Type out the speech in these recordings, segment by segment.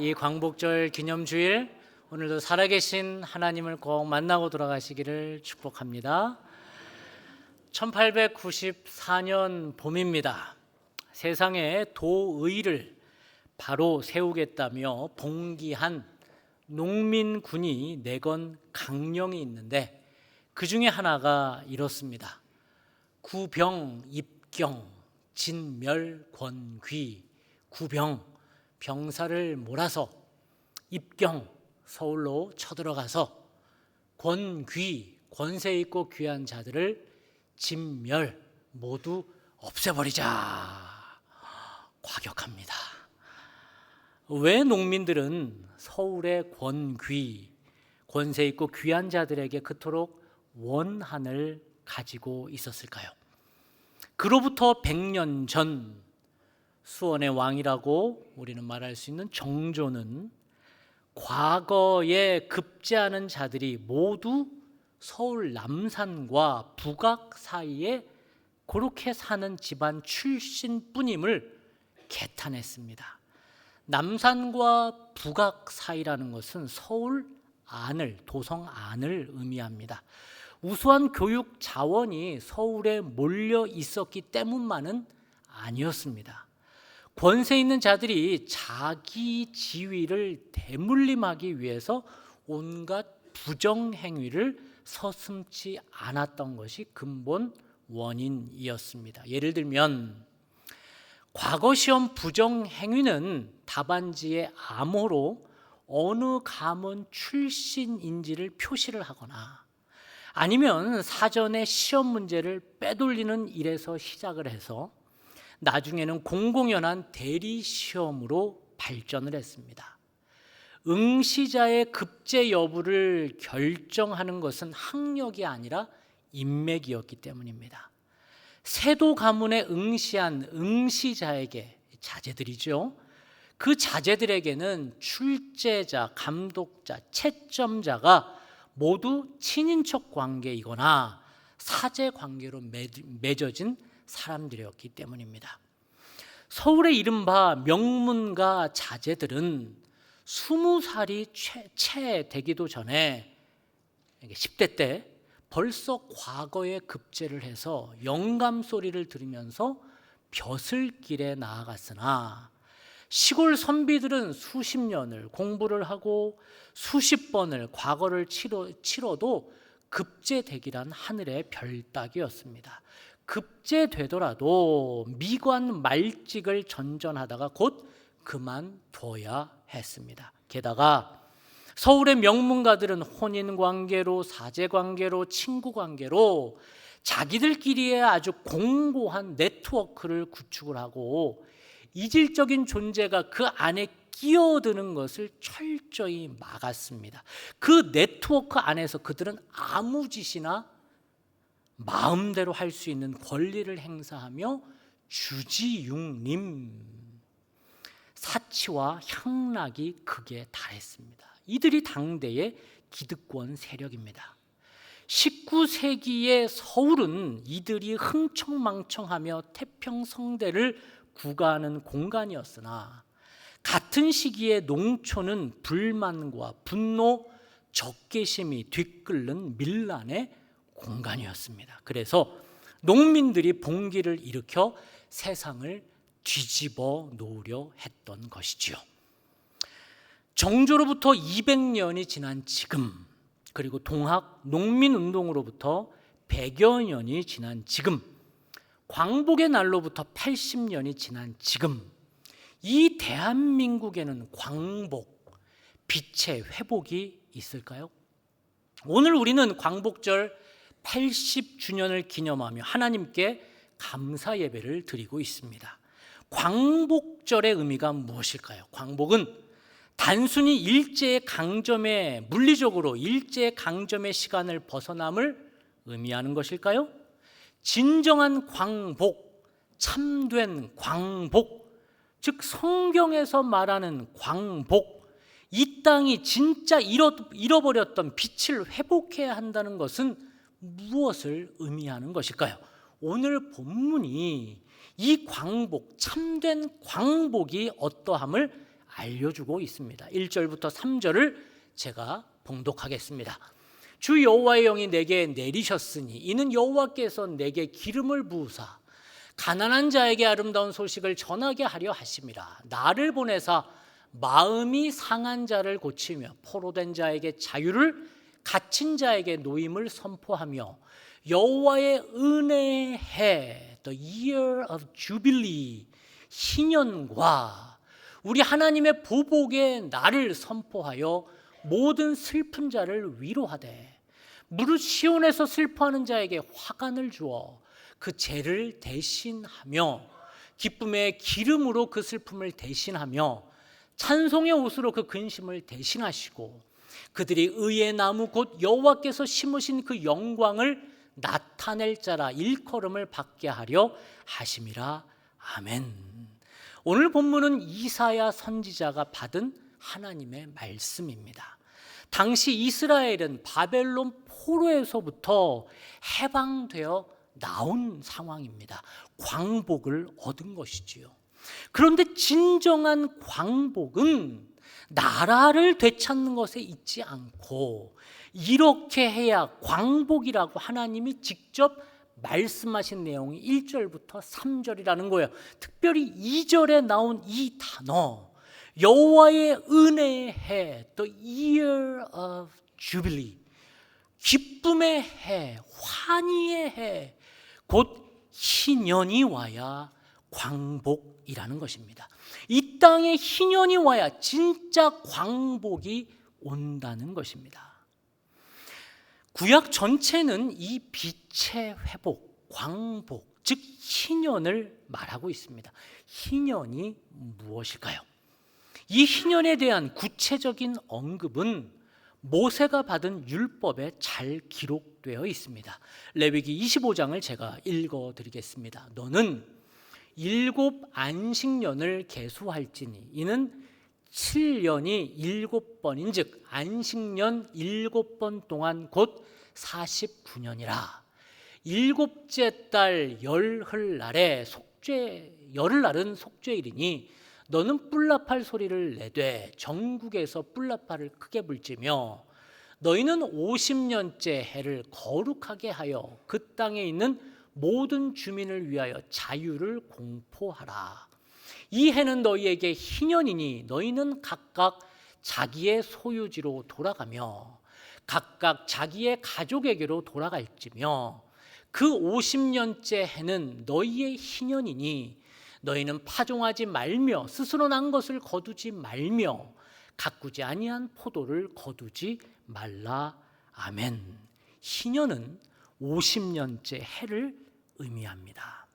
이 광복절 기념주일 오늘도 살아계신 하나님을 꼭 만나고 돌아가시기를 축복합니다. 1894년 봄입니다. 세상에 도의를 바로 세우겠다며 봉기한 농민군이 내건 강령이 있는데 그 중에 하나가 이렇습니다. 구병, 입경, 진멸, 권귀. 구병, 병사를 몰아서, 입경, 서울로 쳐들어가서, 권귀, 권세 있고 귀한 자들을 진멸, 모두 없애버리자. 과격합니다. 왜 농민들은 서울의 권귀, 권세 있고 귀한 자들에게 그토록 원한을 가지고 있었을까요? 그로부터 100년 전 수원의 왕이라고 우리는 말할 수 있는 정조는 과거에 급제하는 자들이 모두 서울 남산과 북악 사이에 그렇게 사는 집안 출신뿐임을 개탄했습니다. 남산과 북악 사이라는 것은 서울 안을, 도성 안을 의미합니다. 우수한 교육 자원이 서울에 몰려 있었기 때문만은 아니었습니다. 권세 있는 자들이 자기 지위를 대물림하기 위해서 온갖 부정행위를 서슴지 않았던 것이 근본 원인이었습니다. 예를 들면 과거 시험 부정행위는 답안지에 암호로 어느 가문 출신인지를 표시를 하거나 아니면 사전에 시험 문제를 빼돌리는 일에서 시작을 해서 나중에는 공공연한 대리 시험으로 발전을 했습니다. 응시자의 급제 여부를 결정하는 것은 학력이 아니라 인맥이었기 때문입니다. 세도 가문에 응시한 응시자에게, 자제들이죠, 그 자제들에게는 출제자, 감독자, 채점자가 모두 친인척 관계이거나 사제 관계로 맺어진 사람들이었기 때문입니다. 서울의 이른바 명문가 자제들은 20살이 채 되기도 전에 10대 때 벌써 과거에 급제를 해서 영감 소리를 들으면서 벼슬길에 나아갔으나 시골 선비들은 수십 년을 공부를 하고 수십 번을 과거를 치러도 급제되기란 하늘의 별따기였습니다. 급제되더라도 미관 말직을 전전하다가 곧 그만둬야 했습니다. 게다가 서울의 명문가들은 혼인관계로, 사제관계로, 친구관계로 자기들끼리의 아주 공고한 네트워크를 구축을 하고 이질적인 존재가 그 안에 끼어드는 것을 철저히 막았습니다. 그 네트워크 안에서 그들은 아무 짓이나 마음대로 할 수 있는 권리를 행사하며 주지육림, 사치와 향락이 극에 달했습니다. 이들이 당대의 기득권 세력입니다. 19세기의 서울은 이들이 흥청망청하며 태평성대를 구가하는 공간이었으나 같은 시기에 농촌은 불만과 분노, 적개심이 뒤끓는 밀란의 공간이었습니다. 그래서 농민들이 봉기를 일으켜 세상을 뒤집어 놓으려 했던 것이지요. 정조로부터 200년이 지난 지금, 그리고 동학 농민운동으로부터 100여 년이 지난 지금, 광복의 날로부터 80년이 지난 지금, 이 대한민국에는 광복, 빛의 회복이 있을까요? 오늘 우리는 광복절 80주년을 기념하며 하나님께 감사 예배를 드리고 있습니다. 광복절의 의미가 무엇일까요? 광복은 단순히 일제의 강점에, 물리적으로 일제의 강점의 시간을 벗어남을 의미하는 것일까요? 진정한 광복, 참된 광복, 즉 성경에서 말하는 광복, 이 땅이 진짜 잃어버렸던 빛을 회복해야 한다는 것은 무엇을 의미하는 것일까요? 오늘 본문이 이 광복, 참된 광복이 어떠함을 알려주고 있습니다. 1절부터 3절을 제가 봉독하겠습니다. 주 여호와의 영이 내게 내리셨으니 이는 여호와께서 내게 기름을 부으사 가난한 자에게 아름다운 소식을 전하게 하려 하심이라. 나를 보내사 마음이 상한 자를 고치며 포로된 자에게 자유를, 갇힌 자에게 노임을 선포하며 여호와의 은혜의 해, the year of jubilee, 희년과 우리 하나님의 보복의 날을 선포하여 모든 슬픈 자를 위로하되 무릇 시온에서 슬퍼하는 자에게 화관을 주어 그 죄를 대신하며 기쁨의 기름으로 그 슬픔을 대신하며 찬송의 옷으로 그 근심을 대신하시고 그들이 의의 나무 곧 여호와께서 심으신 그 영광을 나타낼 자라 일컬음을 받게 하려 하심이라. 아멘. 오늘 본문은 이사야 선지자가 받은 하나님의 말씀입니다. 당시 이스라엘은 바벨론 포로에서부터 해방되어 나온 상황입니다. 광복을 얻은 것이지요. 그런데 진정한 광복은 나라를 되찾는 것에 있지 않고 이렇게 해야 광복이라고 하나님이 직접 말씀하신 내용이 1절부터 3절이라는 거예요. 특별히 2절에 나온 이 단어 여호와의 은혜의 해, the year of jubilee, 기쁨의 해, 환희의 해, 곧 희년이 와야 광복이라는 것입니다. 이 땅에 희년이 와야 진짜 광복이 온다는 것입니다. 구약 전체는 이 빛의 회복, 광복, 즉 희년을 말하고 있습니다. 희년이 무엇일까요? 이 희년에 대한 구체적인 언급은 모세가 받은 율법에 잘 기록되어 있습니다. 레위기 25장을 제가 읽어드리겠습니다. 너는 7 안식년을 계수할지니 이는 7년이 7번인 즉 안식년 7번 동안 곧 49년이라. 7째 달 열흘날에 열흘날은 속죄일이니 너는 뿔나팔 소리를 내되 전국에서 뿔나팔을 크게 불지며 너희는 50년째 해를 거룩하게 하여 그 땅에 있는 모든 주민을 위하여 자유를 공포하라. 이 해는 너희에게 희년이니 너희는 각각 자기의 소유지로 돌아가며 각각 자기의 가족에게로 돌아갈지며 그 50년째 해는 너희의 희년이니 너희는 파종하지 말며 스스로 난 것을 거두지 말며 가꾸지 아니한 포도를 거두지 말라. 아멘. 희년은 50년째 해를 의미합니다.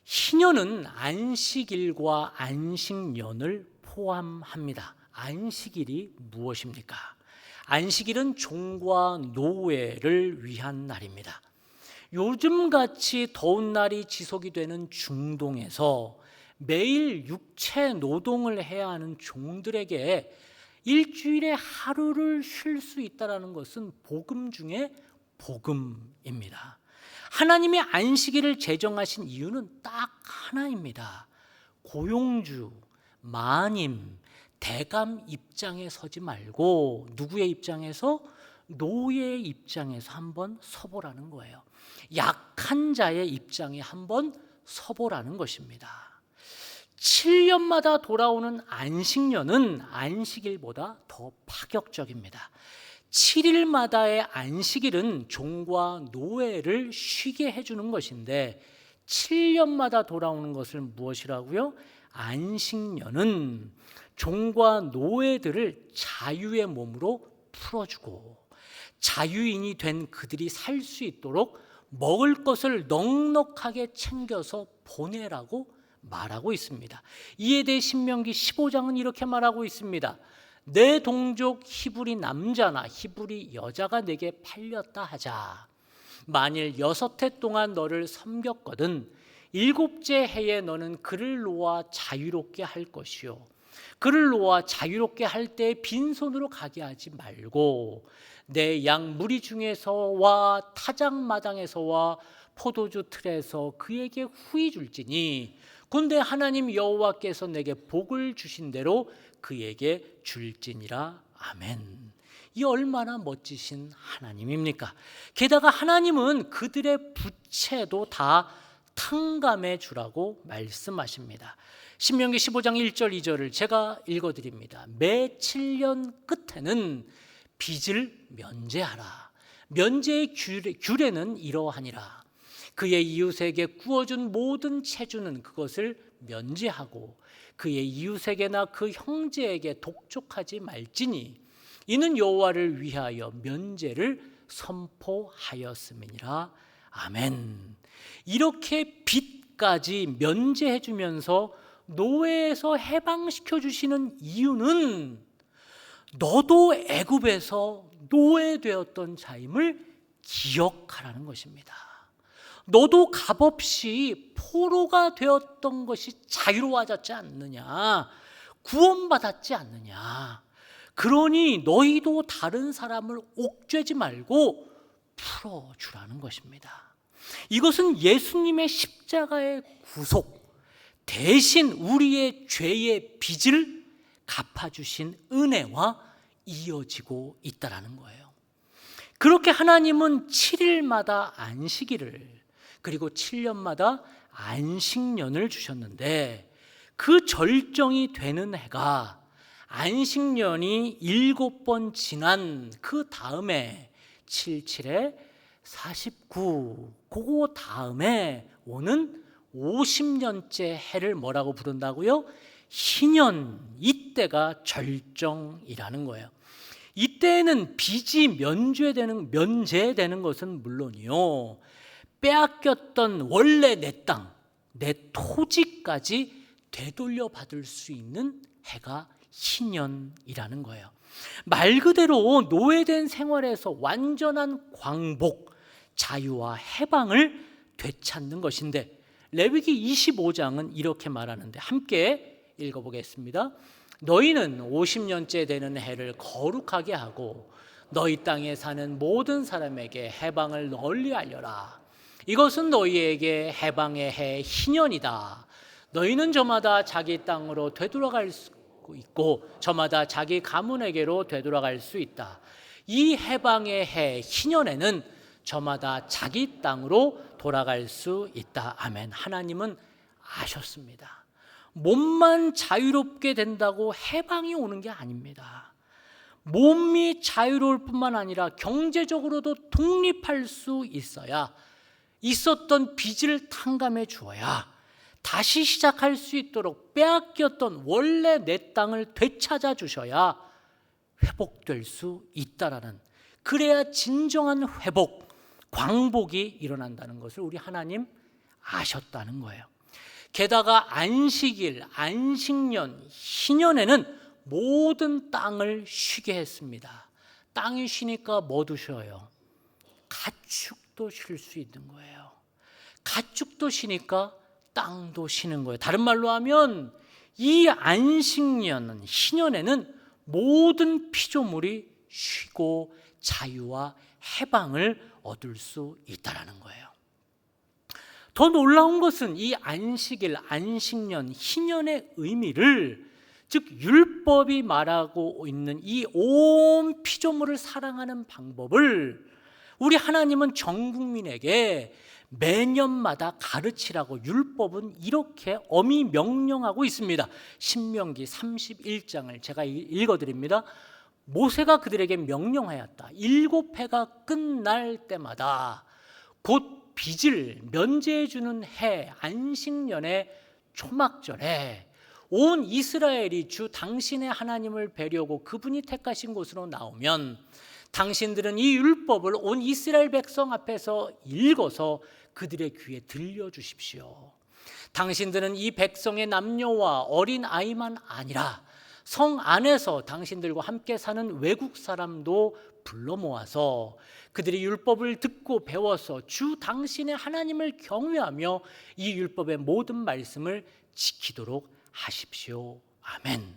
희년은 안식일과 안식년을 포함합니다. 안식일이 무엇입니까? 안식일은 종과 노예를 위한 날입니다. 요즘같이 더운 날이 지속이 되는 중동에서 매일 육체 노동을 해야 하는 종들에게 일주일에 하루를 쉴 수 있다는 것은 복음 중에 복음입니다. 하나님이 안식일을 제정하신 이유는 딱 하나입니다. 고용주, 마님, 대감 입장에 서지 말고 누구의 입장에서? 노예의 입장에서 한번 서보라는 거예요. 약한 자의 입장에 한번 서보라는 것입니다. 7년마다 돌아오는 안식년은 안식일보다 더 파격적입니다. 7일마다의 안식일은 종과 노예를 쉬게 해주는 것인데 7년마다 돌아오는 것을 무엇이라고요? 안식년은 종과 노예들을 자유의 몸으로 풀어주고 자유인이 된 그들이 살 수 있도록 먹을 것을 넉넉하게 챙겨서 보내라고 말하고 있습니다. 이에 대해 신명기 15장은 이렇게 말하고 있습니다. 내 동족 히브리 남자나 히브리 여자가 내게 팔렸다 하자. 만일 6해 동안 너를 섬겼거든 7째 해에 너는 그를 놓아 자유롭게 할 것이요 그를 놓아 자유롭게 할 때 빈손으로 가게 하지 말고 내 양 무리 중에서와 타작마당에서와 포도주 틀에서 그에게 후히 줄지니 그런데 하나님 여호와께서 내게 복을 주신 대로 그에게 줄지니라. 아멘. 이 얼마나 멋지신 하나님입니까? 게다가 하나님은 그들의 부채도 다 탕감해 주라고 말씀하십니다. 신명기 15장 1절 2절을 제가 읽어드립니다. 매 7년 끝에는 빚을 면제하라. 면제의 규례는 이러하니라. 그의 이웃에게 구워준 모든 채주는 그것을 면제하고 그의 이웃에게나 그 형제에게 독촉하지 말지니 이는 여호와를 위하여 면제를 선포하였음이니라. 아멘. 이렇게 빚까지 면제해 주면서 노예에서 해방시켜 주시는 이유는 너도 애굽에서 노예되었던 자임을 기억하라는 것입니다. 너도 값없이 포로가 되었던 것이 자유로워졌지 않느냐, 구원받았지 않느냐. 그러니 너희도 다른 사람을 옥죄지 말고 풀어주라는 것입니다. 이것은 예수님의 십자가의 구속, 대신 우리의 죄의 빚을 갚아주신 은혜와 이어지고 있다는 거예요. 그렇게 하나님은 7일마다 안식일을, 그리고 7년마다 안식년을 주셨는데 그 절정이 되는 해가 안식년이 7번 지난 그 다음에 77에 49, 그거 다음에 오는 50년째 해를 뭐라고 부른다고요? 희년. 이때가 절정이라는 거예요. 이때에는 빚이 면제되는 것은 물론이요, 빼앗겼던 원래 내 땅, 내 토지까지 되돌려 받을 수 있는 해가 희년이라는 거예요. 말 그대로 노예된 생활에서 완전한 광복, 자유와 해방을 되찾는 것인데, 레위기 25장은 이렇게 말하는데 함께 읽어보겠습니다. 너희는 50년째 되는 해를 거룩하게 하고 너희 땅에 사는 모든 사람에게 해방을 널리 알려라. 이것은 너희에게 해방의 해 희년이다. 너희는 저마다 자기 땅으로 되돌아갈 수 있고 저마다 자기 가문에게로 되돌아갈 수 있다. 이 해방의 해 희년에는 저마다 자기 땅으로 돌아갈 수 있다. 아멘. 하나님은 아셨습니다. 몸만 자유롭게 된다고 해방이 오는 게 아닙니다. 몸이 자유로울 뿐만 아니라 경제적으로도 독립할 수 있어야, 있었던 빚을 탕감해 주어야 다시 시작할 수 있도록 빼앗겼던 원래 내 땅을 되찾아 주셔야 회복될 수 있다라는, 그래야 진정한 회복, 광복이 일어난다는 것을 우리 하나님 아셨다는 거예요. 게다가 안식일, 안식년, 희년에는 모든 땅을 쉬게 했습니다. 땅이 쉬니까 뭐도 쉬어요? 가축도 쉴 수 있는 거예요. 가축도 쉬니까 땅도 쉬는 거예요. 다른 말로 하면 이 안식년, 희년에는 모든 피조물이 쉬고 자유와 해방을 얻을 수 있다는 거예요. 더 놀라운 것은 이 안식일, 안식년, 희년의 의미를, 즉 율법이 말하고 있는 이 온 피조물을 사랑하는 방법을 우리 하나님은 전 국민에게 매년마다 가르치라고 율법은 이렇게 엄히 명령하고 있습니다. 신명기 31장을 제가 읽어드립니다. 모세가 그들에게 명령하였다. 7해가 끝날 때마다 곧 빚을 면제해 주는 해 안식년의 초막절에 온 이스라엘이 주 당신의 하나님을 뵈려고 그분이 택하신 곳으로 나오면 당신들은 이 율법을 온 이스라엘 백성 앞에서 읽어서 그들의 귀에 들려주십시오. 당신들은 이 백성의 남녀와 어린 아이만 아니라 성 안에서 당신들과 함께 사는 외국 사람도 불러 모아서 그들이 율법을 듣고 배워서 주 당신의 하나님을 경외하며 이 율법의 모든 말씀을 지키도록 하십시오. 아멘.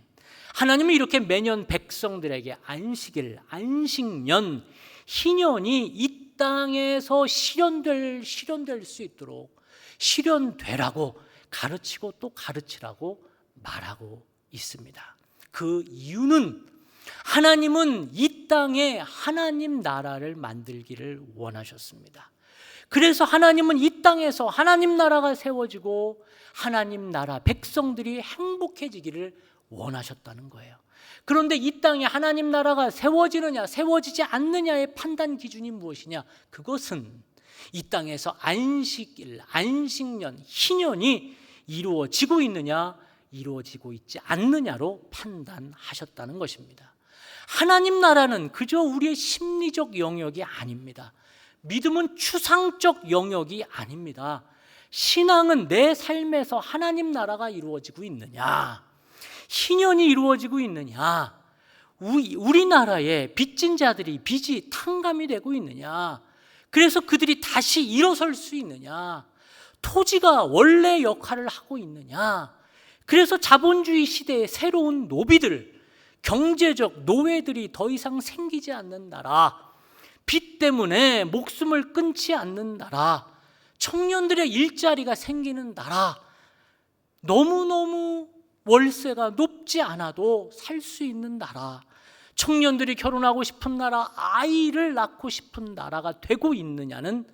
하나님은 이렇게 매년 백성들에게 안식일, 안식년, 희년이 이 땅에서 실현될 수 있도록 실현되라고 가르치고 또 가르치라고 말하고 있습니다. 그 이유는 하나님은 이 땅에 하나님 나라를 만들기를 원하셨습니다. 그래서 하나님은 이 땅에서 하나님 나라가 세워지고 하나님 나라 백성들이 행복해지기를 원하셨다는 거예요. 그런데 이 땅에 하나님 나라가 세워지느냐 세워지지 않느냐의 판단 기준이 무엇이냐? 그것은 이 땅에서 안식일, 안식년, 희년이 이루어지고 있느냐 이루어지고 있지 않느냐로 판단하셨다는 것입니다. 하나님 나라는 그저 우리의 심리적 영역이 아닙니다. 믿음은 추상적 영역이 아닙니다. 신앙은 내 삶에서 하나님 나라가 이루어지고 있느냐, 희년이 이루어지고 있느냐, 우리나라의 빚진 자들이 빚이 탕감이 되고 있느냐, 그래서 그들이 다시 일어설 수 있느냐, 토지가 원래 역할을 하고 있느냐, 그래서 자본주의 시대의 새로운 노비들, 경제적 노예들이 더 이상 생기지 않는 나라, 빚 때문에 목숨을 끊지 않는 나라, 청년들의 일자리가 생기는 나라, 너무너무 월세가 높지 않아도 살 수 있는 나라, 청년들이 결혼하고 싶은 나라, 아이를 낳고 싶은 나라가 되고 있느냐는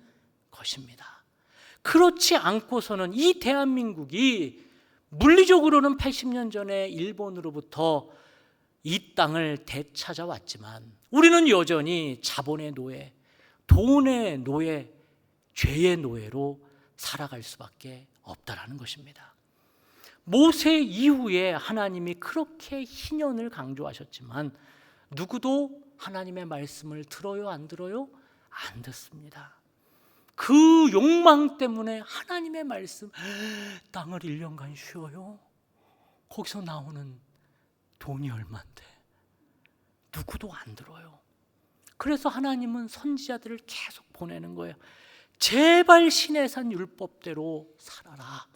것입니다. 그렇지 않고서는 이 대한민국이 물리적으로는 80년 전에 일본으로부터 이 땅을 되찾아왔지만 우리는 여전히 자본의 노예, 돈의 노예, 죄의 노예로 살아갈 수밖에 없다라는 것입니다. 모세 이후에 하나님이 그렇게 희년을 강조하셨지만 누구도 하나님의 말씀을 들어요, 안 들어요? 안 듣습니다. 그 욕망 때문에 하나님의 말씀, 땅을 1년간 쉬어요? 거기서 나오는 돈이 얼만데? 누구도 안 들어요. 그래서 하나님은 선지자들을 계속 보내는 거예요. 제발 신의 산 율법대로 살아라.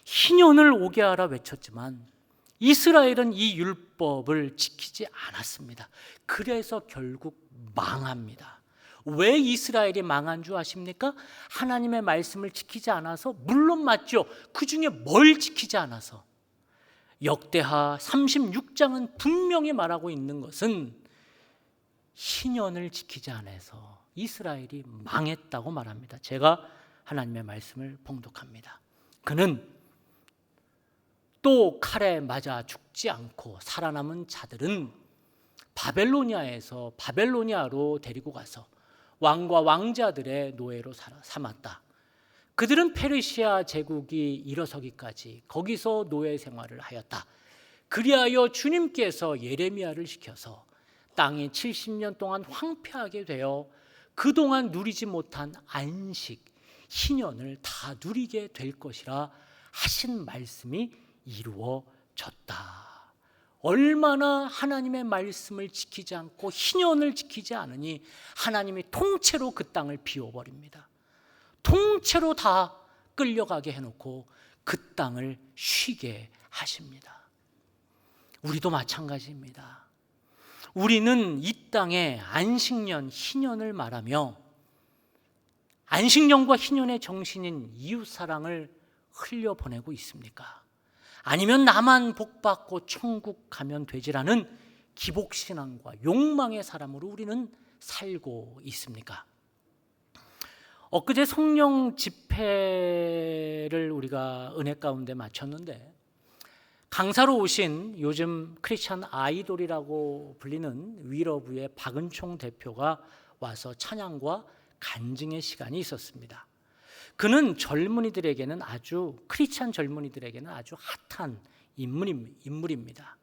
희년을 오게 하라 외쳤지만 이스라엘은 이 율법을 지키지 않았습니다. 그래서 결국 망합니다. 왜 이스라엘이 망한 줄 아십니까? 하나님의 말씀을 지키지 않아서, 물론 맞죠. 그 중에 뭘 지키지 않아서? 역대하 36장은 분명히 말하고 있는 것은 희년을 지키지 않아서 이스라엘이 망했다고 말합니다. 제가 하나님의 말씀을 봉독합니다. 그는 또 칼에 맞아 죽지 않고 살아남은 자들은 바벨로니아로 데리고 가서 왕과 왕자들의 노예로 삼았다. 그들은 페르시아 제국이 일어서기까지 거기서 노예 생활을 하였다. 그리하여 주님께서 예레미야를 시켜서 땅이 70년 동안 황폐하게 되어 그동안 누리지 못한 안식, 희년을 다 누리게 될 것이라 하신 말씀이 이루어졌다. 얼마나 하나님의 말씀을 지키지 않고 희년을 지키지 않으니 하나님이 통째로 그 땅을 비워버립니다. 통째로 다 끌려가게 해놓고 그 땅을 쉬게 하십니다. 우리도 마찬가지입니다. 우리는 이 땅에 안식년, 희년을 말하며 안식년과 희년의 정신인 이웃사랑을 흘려보내고 있습니까? 아니면 나만 복받고 천국 가면 되지라는 기복신앙과 욕망의 사람으로 우리는 살고 있습니까? 엊그제 성령 집회를 우리가 은혜 가운데 마쳤는데 강사로 오신 요즘 크리스찬 아이돌이라고 불리는 위러브의 박은총 대표가 와서 찬양과 간증의 시간이 있었습니다. 그는 크리스찬 젊은이들에게는 아주 핫한 인물입니다.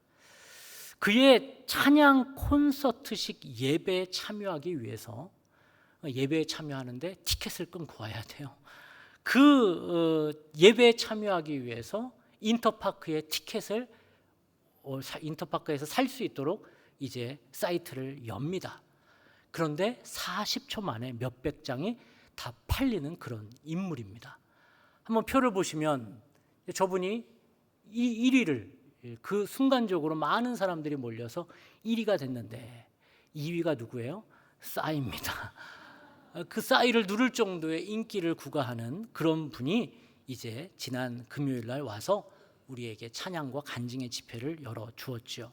그의 찬양 콘서트식 예배에 참여하기 위해서 예배에 참여하는데 티켓을 끊고 와야 돼요. 예배에 참여하기 위해서 인터파크의 티켓을 인터파크에서 살 수 있도록 이제 사이트를 엽니다. 그런데 40초 만에 몇백 장이 다 팔리는 그런 인물입니다. 한번 표를 보시면 저분이 1위를 그 순간적으로 많은 사람들이 몰려서 1위가 됐는데 2위가 누구예요? 싸이입니다. 그 싸이를 누를 정도의 인기를 구가하는 그런 분이 이제 지난 금요일 날 와서 우리에게 찬양과 간증의 집회를 열어 주었죠.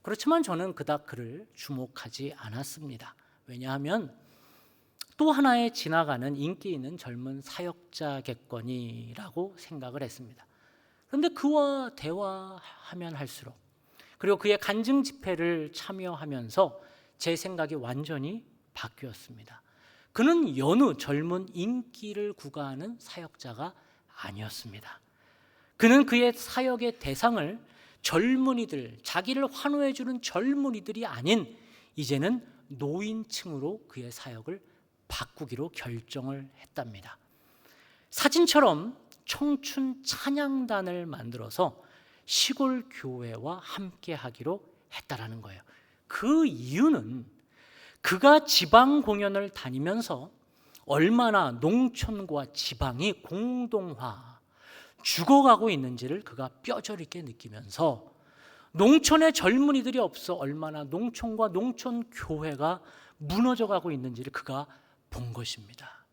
그렇지만 저는 그닥 그를 주목하지 않았습니다. 왜냐하면 또 하나의 지나가는 인기 있는 젊은 사역자겠거니라고 생각을 했습니다. 그런데 그와 대화하면 할수록, 그리고 그의 간증 집회를 참여하면서 제 생각이 완전히 바뀌었습니다. 그는 여느 젊은 인기를 구가하는 사역자가 아니었습니다. 그는 그의 사역의 대상을 젊은이들, 자기를 환호해 주는 젊은이들이 아닌 이제는 노인층으로 그의 사역을 바꾸기로 결정을 했답니다. 사진처럼 청춘 찬양단을 만들어서 시골 교회와 함께 하기로 했다라는 거예요. 그 이유는 그가 지방 공연을 다니면서 얼마나 농촌과 지방이 공동화, 죽어가고 있는지를 그가 뼈저리게 느끼면서 농촌의 젊은이들이 없어 얼마나 농촌과 농촌 교회가 무너져가고 있는지를 그가 본 것입니다.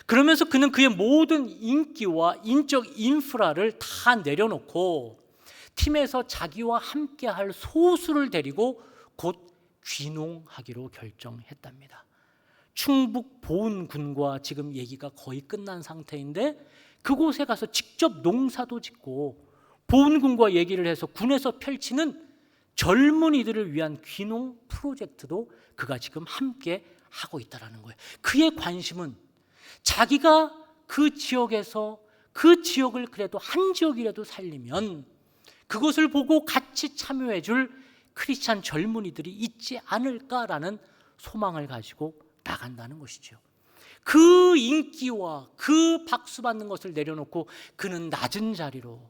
그러면서 그는 그의 모든 인기와 인적 인프라를 다 내려놓고 팀에서 자기와 함께할 소수를 데리고 곧 귀농하기로 결정했답니다. 충북 보은군과 지금 얘기가 거의 끝난 상태인데 그곳에 가서 직접 농사도 짓고 보은군과 얘기를 해서 군에서 펼치는 젊은이들을 위한 귀농 프로젝트도 그가 지금 함께 하고 있다는 거예요. 그의 관심은 자기가 그 지역에서 그 지역을 그래도 한 지역이라도 살리면 그것을 보고 같이 참여해 줄 크리스찬 젊은이들이 있지 않을까라는 소망을 가지고 나간다는 것이죠. 그 인기와 그 박수 받는 것을 내려놓고 그는 낮은 자리로,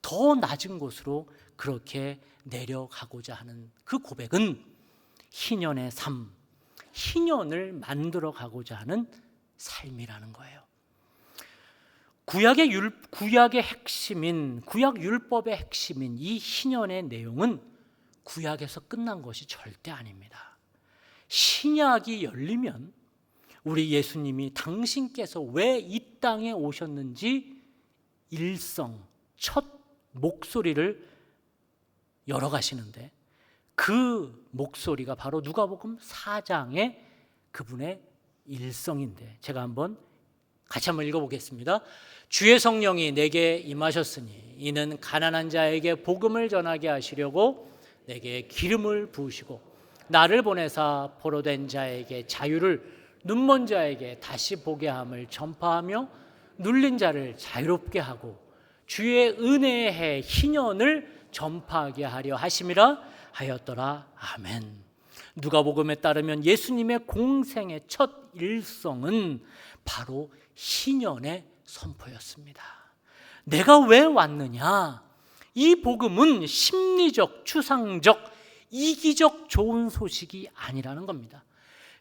더 낮은 곳으로 그렇게 내려가고자 하는 그 고백은 희년의 삶, 희년을 만들어 가고자 하는 삶이라는 거예요. 구약의 핵심인, 구약 율법의 핵심인 이 희년의 내용은 구약에서 끝난 것이 절대 아닙니다. 신약이 열리면 우리 예수님이 당신께서 왜 이 땅에 오셨는지 일성, 첫 목소리를 열어가시는데 그 목소리가 바로 누가복음 4장의 그분의 일성인데, 제가 같이 한번 읽어보겠습니다. 주의 성령이 내게 임하셨으니 이는 가난한 자에게 복음을 전하게 하시려고 내게 기름을 부으시고 나를 보내사 포로된 자에게 자유를, 눈먼 자에게 다시 보게 함을 전파하며 눌린 자를 자유롭게 하고 주의 은혜의 해 희년을 전파하게 하려 하심이라 하였더라. 아멘. 누가복음에 따르면 예수님의 공생의 첫 일성은 바로 희년의 선포였습니다. 내가 왜 왔느냐? 이 복음은 심리적, 추상적, 이기적 좋은 소식이 아니라는 겁니다.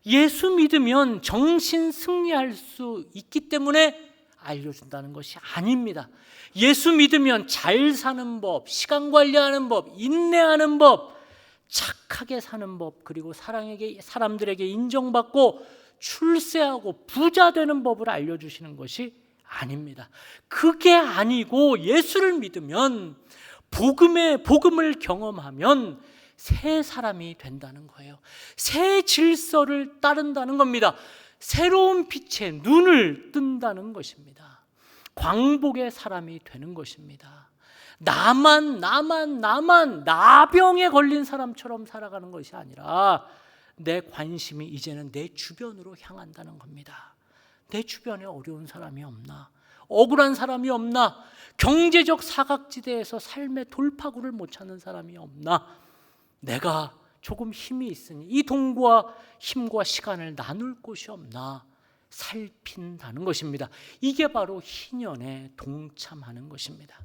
예수 믿으면 정신 승리할 수 있기 때문에 알려준다는 것이 아닙니다. 예수 믿으면 잘 사는 법, 시간 관리하는 법, 인내하는 법, 착하게 사는 법, 그리고 사람들에게 인정받고 출세하고 부자 되는 법을 알려주시는 것이 아닙니다. 그게 아니고 예수를 믿으면, 복음을 경험하면 새 사람이 된다는 거예요. 새 질서를 따른다는 겁니다. 새로운 빛에 눈을 뜬다는 것입니다. 광복의 사람이 되는 것입니다. 나병에 걸린 사람처럼 살아가는 것이 아니라 내 관심이 이제는 내 주변으로 향한다는 겁니다. 내 주변에 어려운 사람이 없나? 억울한 사람이 없나? 경제적 사각지대에서 삶의 돌파구를 못 찾는 사람이 없나? 내가 조금 힘이 있으니 이 돈과 힘과 시간을 나눌 곳이 없나 살핀다는 것입니다. 이게 바로 희년에 동참하는 것입니다.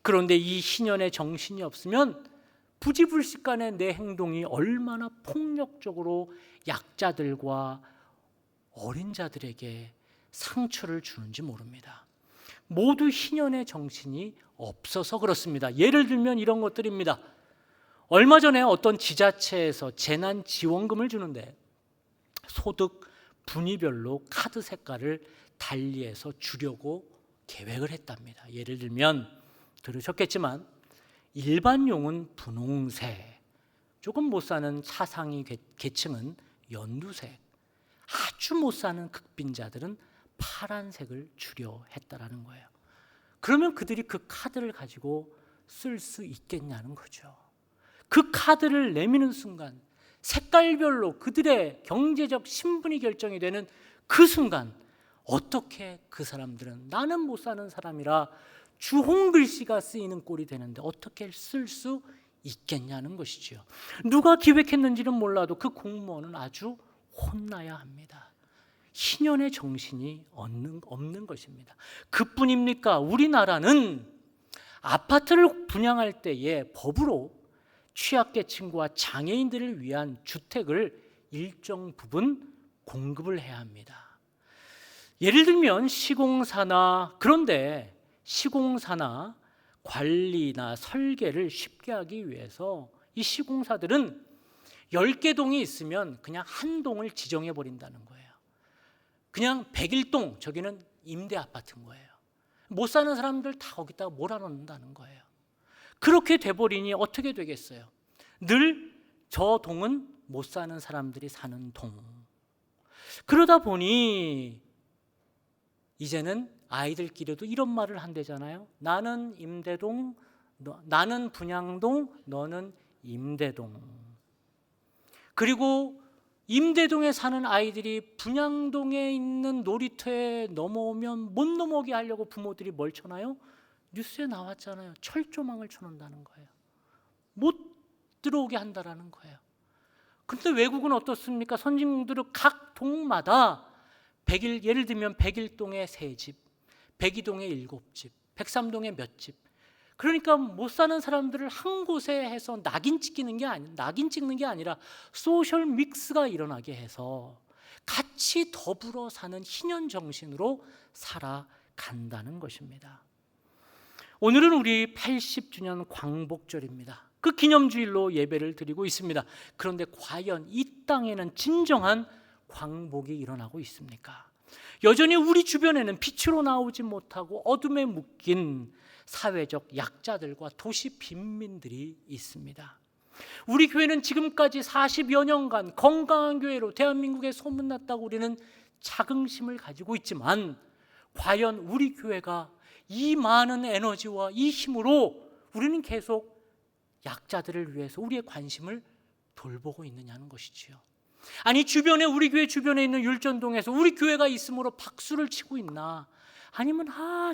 그런데 이 희년의 정신이 없으면 부지불식간에 내 행동이 얼마나 폭력적으로 약자들과 어린 자들에게 상처를 주는지 모릅니다. 모두 희년의 정신이 없어서 그렇습니다. 예를 들면 이런 것들입니다. 얼마 전에 어떤 지자체에서 재난지원금을 주는데 소득 분위별로 카드 색깔을 달리해서 주려고 계획을 했답니다. 예를 들면 들으셨겠지만 일반용은 분홍색, 조금 못 사는 차상위 계층은 연두색, 아주 못 사는 극빈자들은 파란색을 주려 했다라는 거예요. 그러면 그들이 그 카드를 가지고 쓸 수 있겠냐는 거죠. 그 카드를 내미는 순간 색깔별로 그들의 경제적 신분이 결정이 되는 그 순간 어떻게 그 사람들은 나는 못 사는 사람이라 주홍 글씨가 쓰이는 꼴이 되는데 어떻게 쓸 수 있겠냐는 것이지요. 누가 기획했는지는 몰라도 그 공무원은 아주 혼나야 합니다. 희년의 정신이 없는 것입니다. 그뿐입니까? 우리나라는 아파트를 분양할 때에 법으로 취약계층과 장애인들을 위한 주택을 일정 부분 공급을 해야 합니다. 예를 들면 시공사나, 그런데 시공사나 관리나 설계를 쉽게 하기 위해서 이 시공사들은 10개 동이 있으면 그냥 한 동을 지정해 버린다는 거예요. 그냥 101동, 저기는 임대 아파트인 거예요. 못 사는 사람들 다 거기다가 몰아넣는다는 거예요. 그렇게 돼버리니 어떻게 되겠어요? 늘 저 동은 못 사는 사람들이 사는 동. 그러다 보니 이제는 아이들끼리도 이런 말을 한대잖아요. 나는 임대동, 나는 분양동, 너는 임대동. 그리고 임대동에 사는 아이들이 분양동에 있는 놀이터에 넘어오면 못 넘어오게 하려고 부모들이 뭘 쳐나요? 뉴스에 나왔잖아요. 철조망을 쳐놓는다는 거예요. 못 들어오게 한다라는 거예요. 그런데 외국은 어떻습니까? 선진국들은 각 동마다 예를 들면 101동에 3집, 102동에 7집, 103동에 몇 집. 그러니까 못 사는 사람들을 한 곳에 해서 낙인 찍는 게 아니라 소셜 믹스가 일어나게 해서 같이 더불어 사는 희년 정신으로 살아간다는 것입니다. 오늘은 우리 80주년 광복절입니다. 그 기념주일로 예배를 드리고 있습니다. 그런데 과연 이 땅에는 진정한 광복이 일어나고 있습니까? 여전히 우리 주변에는 빛으로 나오지 못하고 어둠에 묶인 사회적 약자들과 도시 빈민들이 있습니다. 우리 교회는 지금까지 40여 년간 건강한 교회로 대한민국에 소문났다고 우리는 자긍심을 가지고 있지만 과연 우리 교회가 이 많은 에너지와 이 힘으로 우리는 계속 약자들을 위해서 우리의 관심을 돌보고 있느냐는 것이지요. 아니 우리 교회 주변에 있는 율전동에서 우리 교회가 있으므로 박수를 치고 있나? 아니면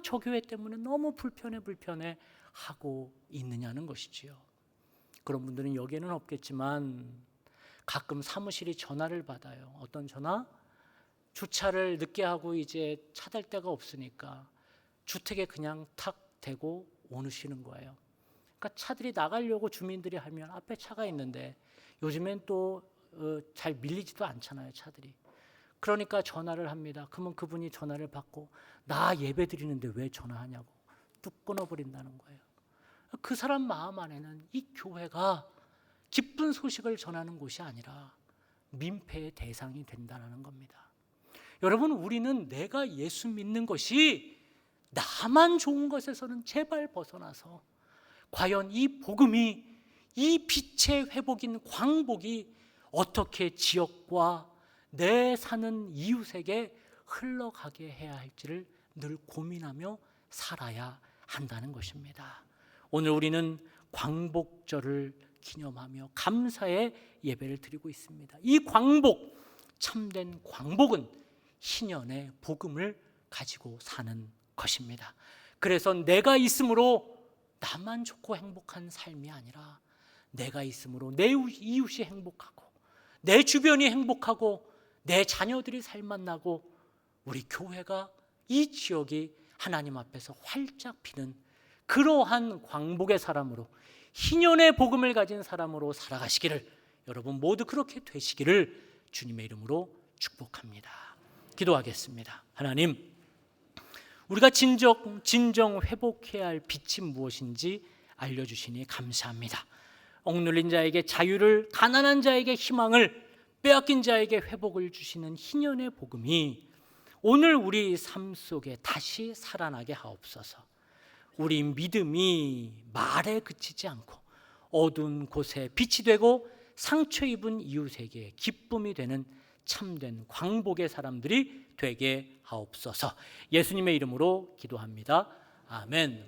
저 교회 때문에 너무 불편해 하고 있느냐는 것이지요. 그런 분들은 여기에는 없겠지만 가끔 사무실이 전화를 받아요. 어떤 전화? 주차를 늦게 하고 이제 차 댈 데가 없으니까 주택에 그냥 탁 대고 오시는 거예요. 그러니까 차들이 나가려고 주민들이 하면 앞에 차가 있는데 요즘엔 또 잘 밀리지도 않잖아요, 차들이. 그러니까 전화를 합니다. 그러면 그분이 전화를 받고 나 예배 드리는데 왜 전화하냐고 뚝 끊어버린다는 거예요. 그 사람 마음 안에는 이 교회가 기쁜 소식을 전하는 곳이 아니라 민폐의 대상이 된다는 겁니다. 여러분, 우리는 내가 예수 믿는 것이 나만 좋은 것에서는 제발 벗어나서 과연 이 복음이, 이 빛의 회복인 광복이 어떻게 지역과 내 사는 이웃에게 흘러가게 해야 할지를 늘 고민하며 살아야 한다는 것입니다. 오늘 우리는 광복절을 기념하며 감사의 예배를 드리고 있습니다. 이 광복, 참된 광복은 희년의 복음을 가지고 사는 것입니다. 그래서 내가 있음으로 나만 좋고 행복한 삶이 아니라 내가 있음으로 내 이웃이 행복하고 내 주변이 행복하고 내 자녀들이 살맛나고 우리 교회가 이 지역이 하나님 앞에서 활짝 피는 그러한 광복의 사람으로, 희년의 복음을 가진 사람으로 살아가시기를, 여러분 모두 그렇게 되시기를 주님의 이름으로 축복합니다. 기도하겠습니다. 하나님, 우리가 진정 회복해야 할 빛이 무엇인지 알려주시니 감사합니다. 억눌린 자에게 자유를, 가난한 자에게 희망을, 빼앗긴 자에게 회복을 주시는 희년의 복음이 오늘 우리 삶 속에 다시 살아나게 하옵소서. 우리 믿음이 말에 그치지 않고 어두운 곳에 빛이 되고 상처 입은 이웃에게 기쁨이 되는 참된 광복의 사람들이 되게 하옵소서. 예수님의 이름으로 기도합니다. 아멘.